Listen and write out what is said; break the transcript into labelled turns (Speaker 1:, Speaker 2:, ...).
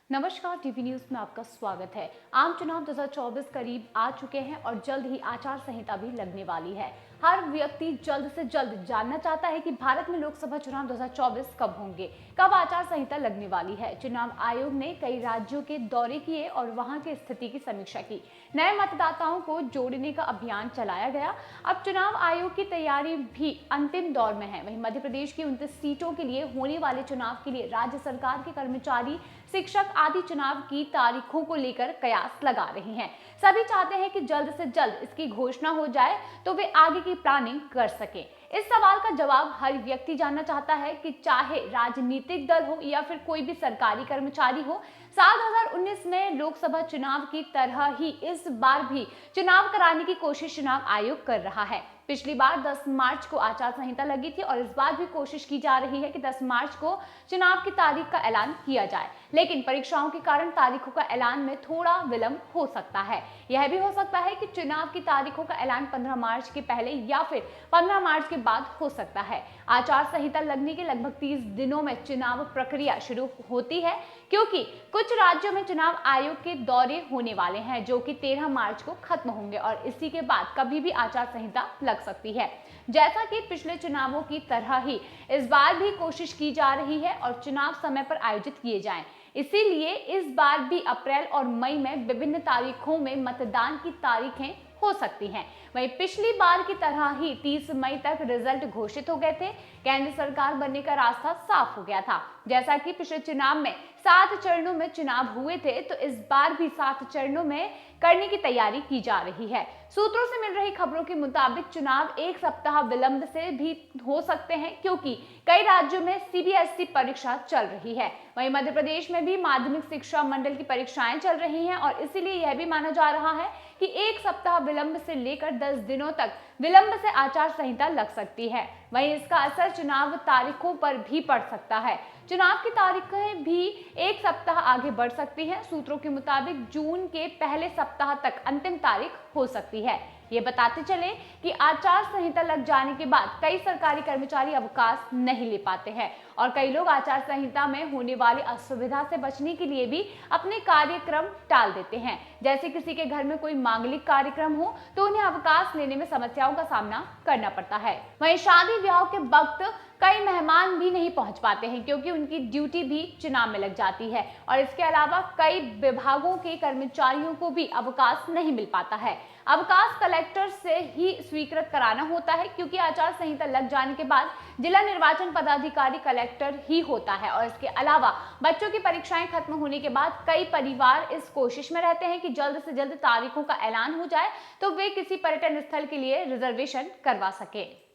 Speaker 1: नमस्कार, TV news में आपका स्वागत है। आम चुनाव 2024 करीब आ चुके हैं और जल्द ही आचार संहिता भी लगने वाली है। हर व्यक्ति जल्द से जल्द जानना चाहता है कि भारत में लोकसभा चुनाव 2024 कब होंगे, कब आचार संहिता लगने वाली है। चुनाव आयोग ने कई राज्यों के दौरे किए और वहां की स्थिति की समीक्षा की। नए मतदाताओं को जोड़ने का अभियान चलाया गया। अब चुनाव आयोग की तैयारी भी अंतिम दौर में है। वहीं मध्य प्रदेश की 29 सीटों के लिए होने वाले चुनाव के लिए राज्य सरकार के कर्मचारी, शिक्षक आदि चुनाव की तारीखों को लेकर कयास लगा रहे हैं। सभी चाहते हैं कि जल्द से जल्द इसकी घोषणा हो जाए तो वे आगे की प्लानिंग कर सकें। इस सवाल का जवाब हर व्यक्ति जानना चाहता है कि चाहे राजनीतिक दल हो या फिर कोई भी सरकारी कर्मचारी हो, साल 2019 में लोकसभा चुनाव की तरह ही इस बार भी चुनाव कराने की कोशिश चुनाव आयोग कर रहा है। पिछली बार 10 मार्च को आचार संहिता लगी थी और इस बार भी कोशिश की जा रही है कि 10 मार्च को चुनाव की तारीख का ऐलान किया जाए, लेकिन परीक्षाओं के कारण तारीखों का ऐलान में थोड़ा विलंब हो सकता है। यह भी हो सकता है कि चुनाव की तारीखों का ऐलान 15 मार्च के पहले या फिर 15 मार्च के बाद हो सकता है। आचार संहिता लगने के लगभग 30 दिनों में चुनाव प्रक्रिया शुरू होती है, क्योंकि कुछ राज्यों में चुनाव आयोग के दौरे होने वाले हैं जो कि 13 मार्च को खत्म होंगे और इसी के बाद कभी भी आचार संहिता लग सकती है। जैसा कि पिछले चुनावों की तरह ही इस बार भी कोशिश की जा रही है और चुनाव समय पर आयोजित किए जाएं। इसीलिए इस बार भी अप्रैल और मई में विभिन्न तारीखों में मतदान की तारीखें हो सकती हैं। वहीं पिछली बार की तरह ही 30 मई तक रिजल्ट घोषित हो गए थे। केंद्र सरकार बनने का रास्ता साफ हो गया था। जैसा कि पिछले चुनाव में 7 चरणों में चुनाव हुए थे, तो इस बार भी 7 चरणों में करने की तैयारी की जा रही है। सूत्रों से मिल रही खबरों के मुताबिक चुनाव 1 सप्ताह विलंब से भी हो सकते हैं, क्योंकि कई राज्यों में सीबीएसई परीक्षा चल रही है। वहीं मध्य प्रदेश में भी माध्यमिक शिक्षा मंडल की परीक्षाएं चल रही हैं और इसीलिए यह भी माना जा रहा है कि 1 सप्ताह विलंब से लेकर 10 दिनों तक विलंब से आचार संहिता लग सकती है। वहीं इसका असर चुनाव तारीखों पर भी पड़ सकता है। चुनाव की तारीखें भी 1 सप्ताह आगे बढ़ सकती हैं। सूत्रों के मुताबिक जून के पहले सप्ताह तक अंतिम तारीख हो सकती है। ये बताते चले कि आचार संहिता लग जाने के बाद कई सरकारी कर्मचारी अवकाश नहीं ले पाते हैं और कई लोग आचार संहिता में होने वाली असुविधा से बचने के लिए भी अपने कार्यक्रम टाल देते हैं। जैसे किसी के घर में कोई मांगलिक कार्यक्रम हो तो उन्हें अवकाश लेने में समस्याओं का सामना करना पड़ता है। वहीं शादी ब्याह के वक्त कई मेहमान भी नहीं पहुंच पाते हैं, क्योंकि उनकी ड्यूटी भी चुनाव में लग जाती है और इसके अलावा कई विभागों के कर्मचारियों को भी अवकाश नहीं मिल पाता है। अवकाश कलेक्टर से ही स्वीकृत कराना होता है, क्योंकि आचार संहिता लग जाने के बाद जिला निर्वाचन पदाधिकारी कलेक्टर ही होता है। और इसके अलावा बच्चों की परीक्षाएं खत्म होने के बाद कई परिवार इस कोशिश में रहते हैं कि जल्द से जल्द तारीखों का ऐलान हो जाए तो वे किसी पर्यटन स्थल के लिए रिजर्वेशन करवा सके।